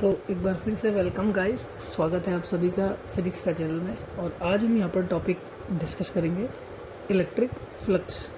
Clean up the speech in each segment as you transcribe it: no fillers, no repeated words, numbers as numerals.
तो एक बार फिर से वेलकम गाइस, स्वागत है आप सभी का फिजिक्स का चैनल में। और आज हम यहाँ पर टॉपिक डिस्कस करेंगे इलेक्ट्रिक फ्लक्स।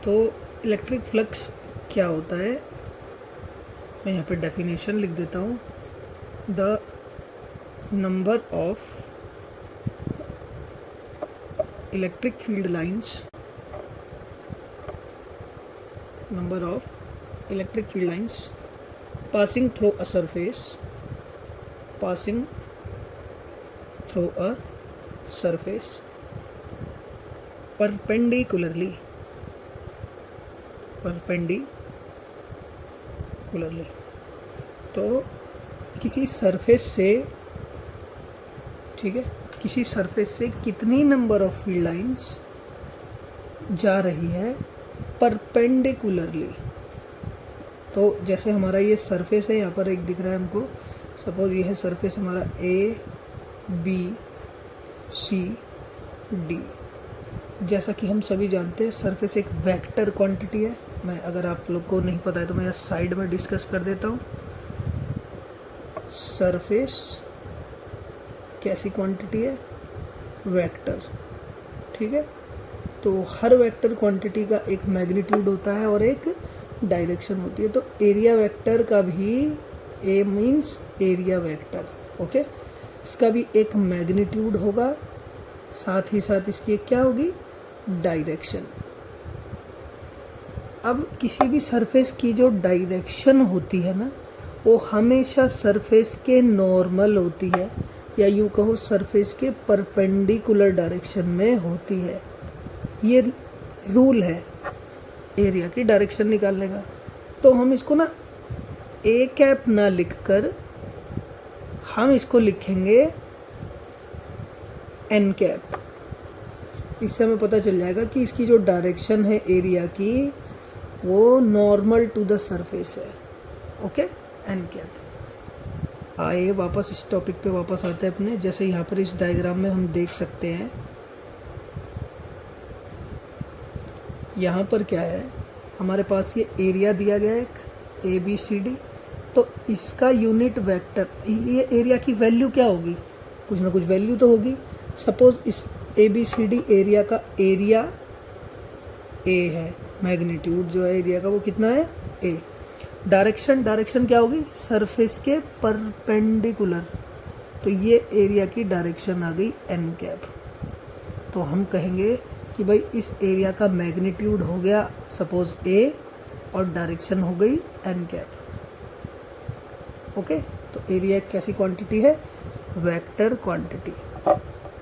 तो इलेक्ट्रिक फ्लक्स क्या होता है, मैं यहाँ पे डेफिनेशन लिख देता हूँ। The number of electric field lines passing through a surface perpendicularly तो किसी सरफेस से, ठीक है, किसी सरफेस से कितनी नंबर ऑफ फील्ड लाइंस जा रही है परपेंडिकुलरली। तो जैसे हमारा ये सरफेस है, यहाँ पर एक दिख रहा है हमको, सपोज ये है सरफेस हमारा ABCD। जैसा कि हम सभी जानते हैं सरफेस एक वेक्टर क्वांटिटी है। मैं, अगर आप लोग को नहीं पता है तो मैं यहाँ साइड में डिस्कस कर देता हूँ। सरफेस कैसी क्वांटिटी है? वेक्टर, ठीक है। तो हर वेक्टर क्वांटिटी का एक मैग्नीट्यूड होता है और एक डायरेक्शन होती है। तो एरिया वेक्टर का भी, ए मीन्स एरिया वेक्टर, ओके, इसका भी एक मैग्नीट्यूड होगा, साथ ही साथ इसकी एक क्या होगी? डायरेक्शन। अब किसी भी सरफेस की जो डायरेक्शन होती है ना, वो हमेशा सरफेस के नॉर्मल होती है, या यूँ कहो सरफेस के परपेंडिकुलर डायरेक्शन में होती है। ये रूल है एरिया की डायरेक्शन निकालने का। तो हम इसको ना ए कैप ना लिखकर हम इसको लिखेंगे एन कैप। इससे हमें पता चल जाएगा कि इसकी जो डायरेक्शन है एरिया की, वो नॉर्मल टू द सरफेस है, ओके, एन कैप। आइए वापस इस टॉपिक पे वापस आते हैं अपने। जैसे यहाँ पर इस डायग्राम में हम देख सकते हैं, यहाँ पर क्या है, हमारे पास ये एरिया दिया गया है एक ABCD। तो इसका यूनिट वेक्टर, ये एरिया की वैल्यू क्या होगी? कुछ ना कुछ वैल्यू तो होगी। सपोज इस ABCD एरिया का एरिया A है, मैग्नीट्यूड जो है एरिया का वो कितना है? A। डायरेक्शन क्या होगी? सरफेस के परपेंडिकुलर। तो ये एरिया की डायरेक्शन आ गई एन कैप। तो हम कहेंगे कि भाई इस एरिया का मैग्नीट्यूड हो गया सपोज A और डायरेक्शन हो गई एन कैप, ओके। तो एरिया एक कैसी क्वांटिटी है? Vector quantity.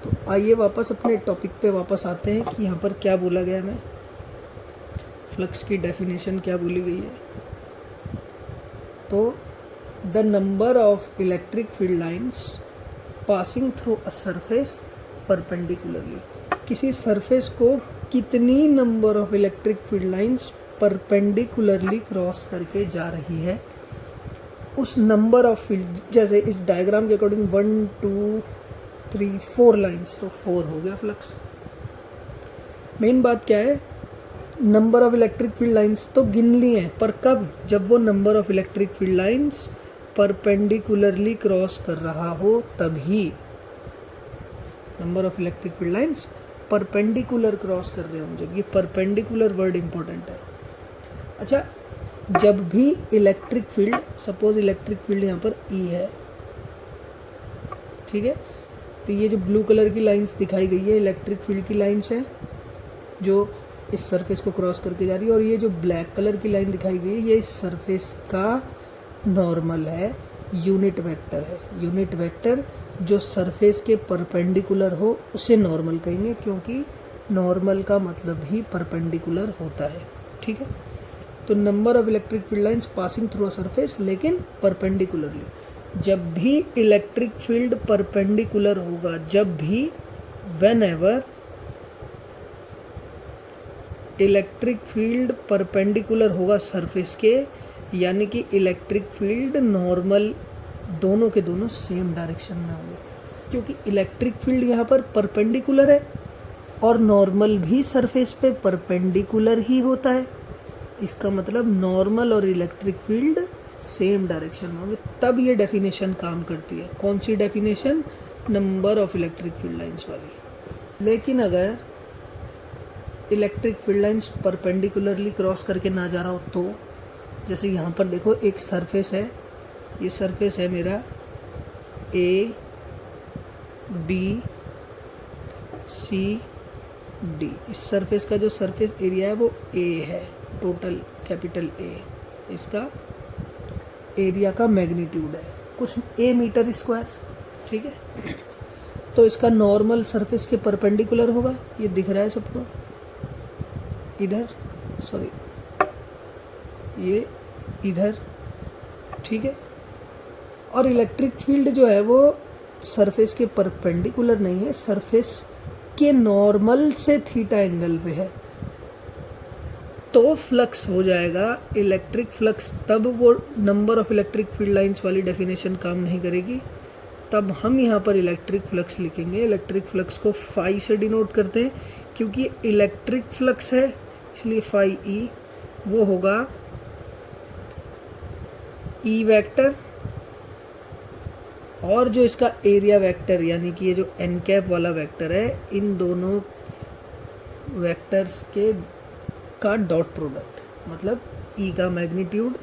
तो आइए वापस अपने टॉपिक पे वापस आते हैं कि यहाँ पर क्या बोला गया है, फ्लक्स की डेफिनेशन क्या बोली गई है। तो the number of electric field lines passing through a surface perpendicularly, किसी सरफेस को कितनी number of electric field lines perpendicularly cross करके जा रही है, उस नंबर ऑफ फील्ड, जैसे इस डायग्राम के अकॉर्डिंग 1 2 3 4 लाइंस, तो 4 हो गया फ्लक्स। मेन बात क्या है, number of electric field lines तो गिन ली है, पर कब? जब वो number of electric field lines perpendicularly cross कर रहा हो, तभी। Number of electric field lines perpendicular cross कर रहे होंगे, ये परपेंडिकुलर वर्ड इंपॉर्टेंट है। अच्छा, जब भी electric field, suppose electric field यहाँ पर E है, ठीक है, तो ये जो ब्लू कलर की लाइंस दिखाई गई है इलेक्ट्रिक फील्ड की लाइंस है जो इस सरफेस को क्रॉस करके जा रही है, और ये जो ब्लैक कलर की लाइन दिखाई गई है ये इस सरफेस का नॉर्मल है, यूनिट वेक्टर है। यूनिट वेक्टर जो सरफेस के परपेंडिकुलर हो उसे नॉर्मल कहेंगे, क्योंकि नॉर्मल का मतलब ही परपेंडिकुलर होता है, ठीक है। तो number of electric field lines passing through a surface, लेकिन परपेंडिकुलरली। जब भी इलेक्ट्रिक फील्ड परपेंडिकुलर होगा, जब भी, when ever electric field perpendicular होगा सरफेस के, यानी कि इलेक्ट्रिक फील्ड नॉर्मल, दोनों के दोनों सेम डायरेक्शन में होंगे, क्योंकि इलेक्ट्रिक फील्ड यहाँ पर परपेंडिकुलर है और नॉर्मल भी सरफेस पे परपेंडिकुलर ही होता है। इसका मतलब नॉर्मल और इलेक्ट्रिक फील्ड सेम डायरेक्शन में होंगे, तब ये डेफिनेशन काम करती है। कौन सी definition? Number of electric field lines वाली। लेकिन अगर electric field lines perpendicularly cross करके ना जा रहा हो तो, जैसे यहाँ पर देखो एक सरफेस है, ये सरफेस है मेरा ए बी सी डी। इस सरफेस का जो सरफेस एरिया है वो ए है, टोटल कैपिटल ए, इसका एरिया का मैग्नीट्यूड है कुछ ए मीटर स्क्वायर, ठीक है। तो इसका नॉर्मल सरफेस के परपेंडिकुलर होगा, ये दिख रहा है सबको इधर, सॉरी ये इधर, ठीक है। और इलेक्ट्रिक फील्ड जो है वो सरफेस के परपेंडिकुलर नहीं है, सरफेस के नॉर्मल से थीटा एंगल पे है, तो फ्लक्स हो जाएगा इलेक्ट्रिक फ्लक्स। तब वो number of electric field lines वाली डेफिनेशन काम नहीं करेगी, तब हम यहाँ पर इलेक्ट्रिक फ्लक्स लिखेंगे। इलेक्ट्रिक फ्लक्स को फाई से डिनोट करते हैं, क्योंकि इलेक्ट्रिक फ्लक्स है इसलिए फाई ई, वो होगा ई वेक्टर, और जो इसका एरिया वेक्टर यानी कि ये जो एन कैप वाला वेक्टर है, इन दोनों वेक्टर्स के का डॉट प्रोडक्ट, मतलब ई का मैग्नीट्यूड,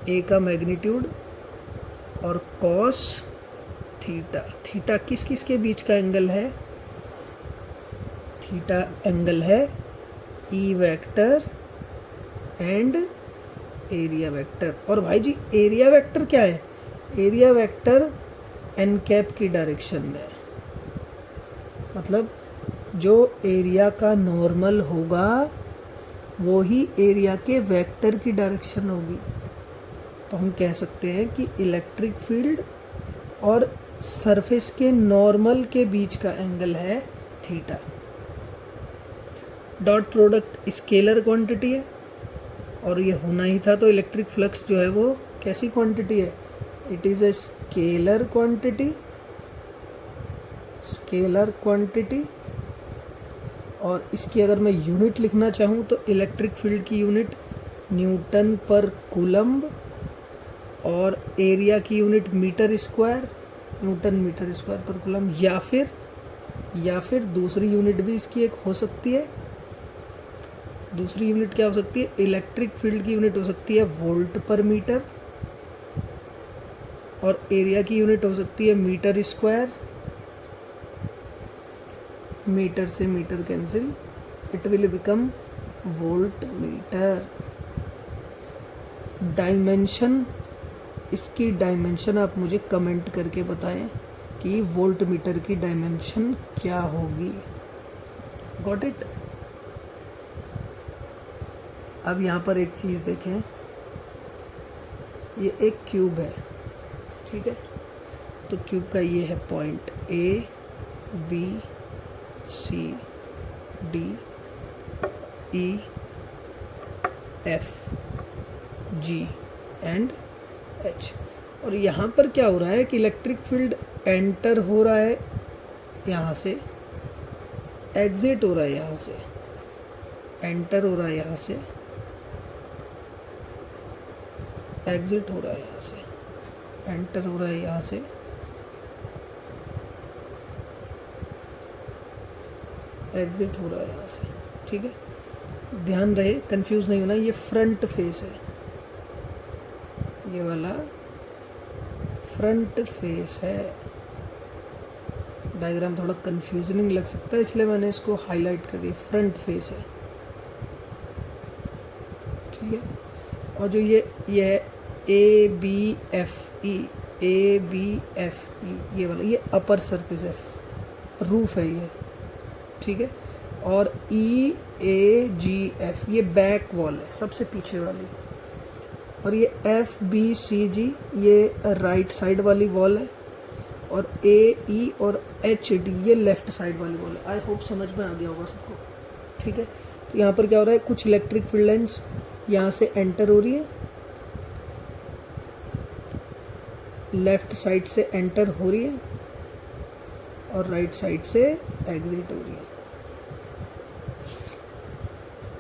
ए का मैग्नीट्यूड और कॉस थीटा। थीटा किस किस के बीच का एंगल है? थीटा एंगल है ई वेक्टर एंड एरिया वेक्टर। और भाई जी एरिया वेक्टर क्या है? एरिया वेक्टर एन कैप की डायरेक्शन में है, मतलब जो एरिया का नॉर्मल होगा वो ही एरिया के वेक्टर की डायरेक्शन होगी। तो हम कह सकते हैं कि इलेक्ट्रिक फील्ड और सरफेस के नॉर्मल के बीच का एंगल है theta. Dot product scalar quantity है और ये होना ही था, तो इलेक्ट्रिक फ्लक्स जो है वो कैसी क्वांटिटी है? It is a scalar quantity, scalar quantity. और इसकी अगर मैं यूनिट लिखना चाहूँ तो इलेक्ट्रिक फील्ड की यूनिट न्यूटन पर कूलम्ब, और एरिया की unit metre square, newton metre square पर कूलम्ब। या फिर दूसरी यूनिट भी इसकी एक हो सकती है। दूसरी यूनिट क्या हो सकती है? इलेक्ट्रिक फील्ड की यूनिट हो सकती है वोल्ट पर मीटर, और एरिया की यूनिट हो सकती है मीटर स्क्वायर। मीटर से metre cancel, it will become volt metre. Dimension, इसकी डायमेंशन आप मुझे कमेंट करके बताएं कि वोल्ट मीटर की डायमेंशन क्या होगी। Got it? अब यहाँ पर एक चीज़ देखें, ये एक क्यूब है, ठीक है। तो क्यूब का ये है point A B C D E F G and H. और यहाँ पर क्या हो रहा है कि इलेक्ट्रिक फील्ड एंटर हो रहा है यहाँ से, एग्जिट हो रहा है यहाँ से, एंटर हो रहा है यहाँ से, एग्जिट हो रहा है यहाँ से, एंटर हो रहा है यहाँ से, एग्जिट हो रहा है यहाँ से, ठीक है। ध्यान रहे, कंफ्यूज नहीं होना, ये फ्रंट फेस है, ये वाला फ्रंट फेस है। डायग्राम थोड़ा कंफ्यूजनिंग लग सकता है इसलिए मैंने इसको हाईलाइट कर दिया, फ्रंट फेस है, ठीक है। और जो ये है A B F E, A B F E, ये वाला ये अपर सरफेस है, रूफ है ये, ठीक है। और ई ए जी एफ ये बैक वॉल है, सबसे पीछे वाली। और ये एफ बी सी जी ये राइट साइड वाली वॉल है, और ए ई और एच डी ये लेफ्ट साइड वाली वॉल है। आई होप समझ में आ गया होगा सबको, ठीक है। तो यहाँ पर क्या हो रहा है, कुछ इलेक्ट्रिक फील्ड लाइंस यहाँ से एंटर हो रही है, लेफ्ट साइड से एंटर हो रही है, और राइट साइड से एग्जिट हो रही है,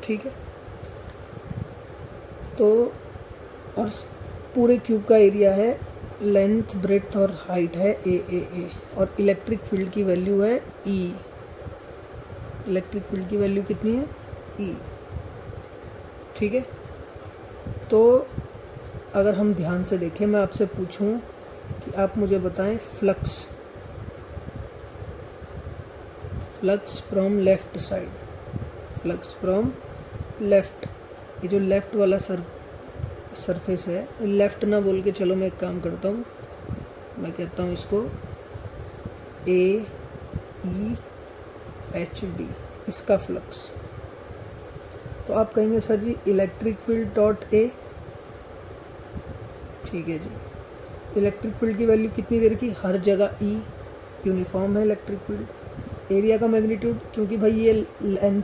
ठीक है। तो और पूरे क्यूब का एरिया है, लेंथ ब्रेड्थ और हाइट है ए, और इलेक्ट्रिक फील्ड की वैल्यू है ई। इलेक्ट्रिक फील्ड की वैल्यू कितनी है? ई। ठीक है, तो अगर हम ध्यान से देखें, मैं आपसे पूछूं कि आप मुझे बताएं flux from left side, flux from left, ये जो लेफ्ट वाला सरफेस है, लेफ्ट ना बोल के चलो मैं एक काम करता हूँ, मैं कहता हूँ इसको AEHD, इसका फ्लक्स। तो आप कहेंगे sir ji electric field dot A, ठीक है जी। इलेक्ट्रिक फील्ड की वैल्यू कितनी देर की? हर जगह ई, यूनिफॉर्म है इलेक्ट्रिक फील्ड। एरिया का मैग्नीट्यूड, क्योंकि भाई ये लेंथ,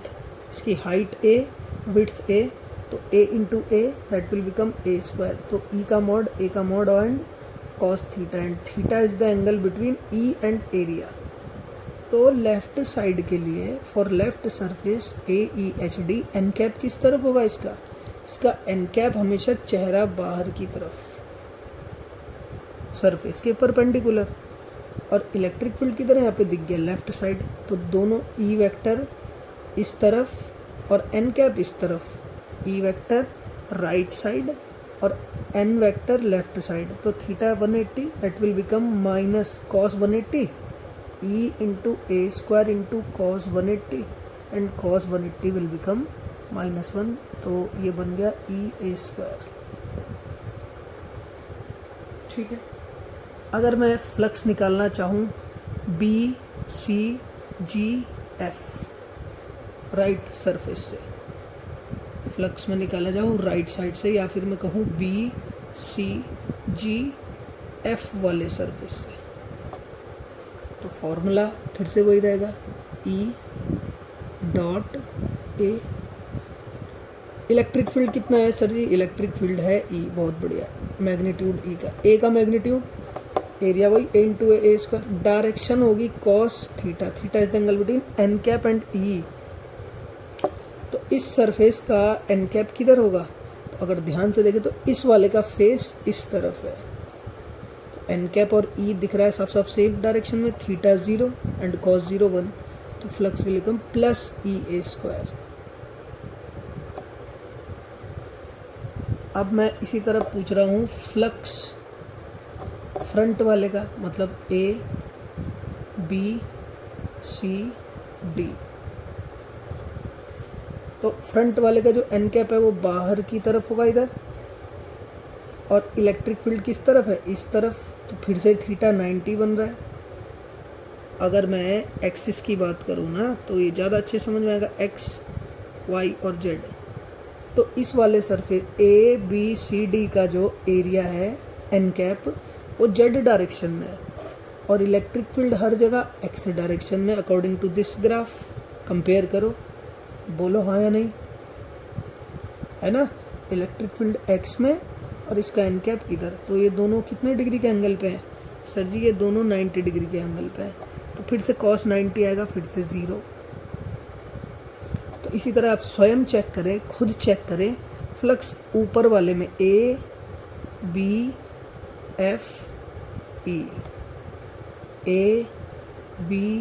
इसकी हाइट ए, विड्थ ए, तो a into a that will become a square. तो ई का मॉड, ए का mod and cos theta, and theta is the angle between E and area. तो लेफ्ट साइड के लिए for left surface AEHD, n cap किस तरफ होगा इसका? इसका एन कैप हमेशा चेहरा बाहर की तरफ, सरफेस के परपेंडिकुलर। और इलेक्ट्रिक फील्ड की तरह यहाँ पे दिख गया लेफ्ट साइड, तो दोनों ई वेक्टर इस तरफ और एन कैप इस तरफ, ई वेक्टर राइट साइड और एन वेक्टर लेफ्ट साइड। तो theta 180 that will become minus cos 180 E into a square into cos 180, and cos 180 will become -1, तो ये बन गया EA स्क्वायर। ठीक है, अगर मैं फ्लक्स निकालना चाहूँ BCGF राइट सरफेस से, फ्लक्स में निकालना चाहूँ राइट साइड से, या फिर मैं कहूँ BCGF वाले सरफेस से, तो फॉर्मूला फिर से वही रहेगा E dot A. Electric field कितना है सर जी? इलेक्ट्रिक फील्ड है E, बहुत बढ़िया, मैग्नीट्यूड E का, A का मैग्नीट्यूड, एरिया वही A into a square, direction होगी cos theta, theta is the angle between n cap and E। तो इस सरफेस का एन कैप किधर होगा? तो अगर ध्यान से देखें तो इस वाले का फेस इस तरफ है, एन कैप और ई दिख रहा है साफ साफ सेम डायरेक्शन में, थीटा 0 एंड कॉस 0 1, तो flux will become plus EA square. अब मैं इसी तरह पूछ रहा हूँ फ्लक्स फ्रंट वाले का, मतलब ABCD। तो फ्रंट वाले का जो एन कैप है वो बाहर की तरफ होगा इधर, और इलेक्ट्रिक फील्ड किस तरफ है? इस तरफ, तो फिर से थीटा 90 बन रहा है। अगर मैं एक्सिस की बात करूँ ना, तो ये ज़्यादा अच्छे समझ में आएगा, X, Y और Z। तो इस वाले सरफेस ABCD का जो एरिया है एन कैप, वो Z डायरेक्शन में है, और इलेक्ट्रिक फील्ड हर जगह X डायरेक्शन में, according to this graph. Compare करो, बोलो हाँ या नहीं, है ना? इलेक्ट्रिक फील्ड X में और इसका एन कैप इधर, तो ये दोनों कितने डिग्री के एंगल पे हैं सर जी? ये दोनों 90 डिग्री के एंगल पे है, तो फिर से cos 90 आएगा, फिर से 0। तो इसी तरह आप स्वयं चेक करें, खुद चेक करें, फ्लक्स ऊपर वाले में ABFE, ABFE,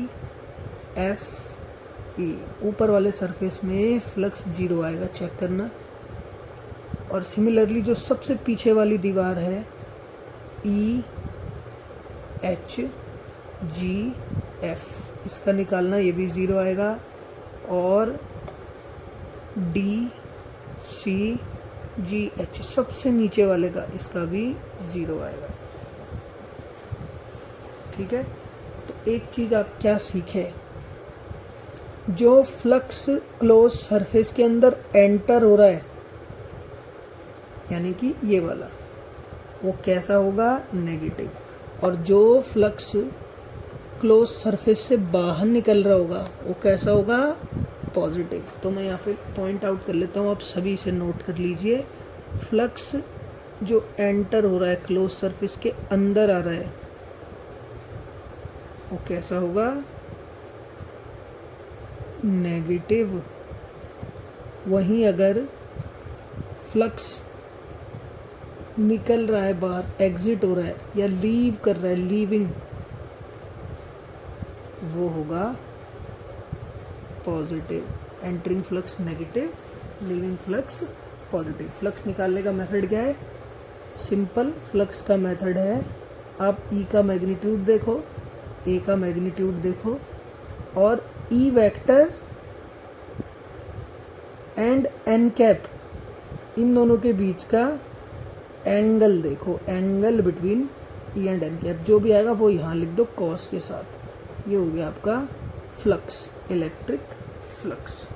ऊपर वाले सरफेस में फ्लक्स 0 आएगा, चेक करना। और सिमिलरली जो सबसे पीछे वाली दीवार है EHGF, इसका निकालना, ये भी 0 आएगा, और DCGH सबसे नीचे वाले का, इसका भी 0 आएगा। ठीक है, तो एक चीज़ आप क्या सीखे, जो फ्लक्स क्लोज सरफेस के अंदर एंटर हो रहा है, यानी कि ये वाला, वो कैसा होगा? नेगेटिव। और जो फ्लक्स क्लोज सरफेस से बाहर निकल रहा होगा, वो कैसा होगा? पॉजिटिव। तो मैं यहाँ पे पॉइंट आउट कर लेता हूँ, आप सभी इसे नोट कर लीजिए। फ्लक्स जो एंटर हो रहा है, क्लोज सरफेस के अंदर आ रहा है, वो कैसा होगा? नेगेटिव। वहीं अगर फ्लक्स निकल रहा है बाहर, एग्जिट हो रहा है या लीव कर रहा है, लीविंग, वो होगा positive. Entering flux negative, leaving flux positive. Flux निकालने का मेथड क्या है? सिंपल फ्लक्स का मेथड है, आप ई का मैग्नीट्यूड देखो, ए का मैग्नीट्यूड देखो और E vector and n cap, इन दोनों के बीच का एंगल देखो, angle between E and n cap, जो भी आएगा वो यहाँ लिख दो कॉस के साथ। ये हो गया आपका फ्लक्स, इलेक्ट्रिक फ्लक्स।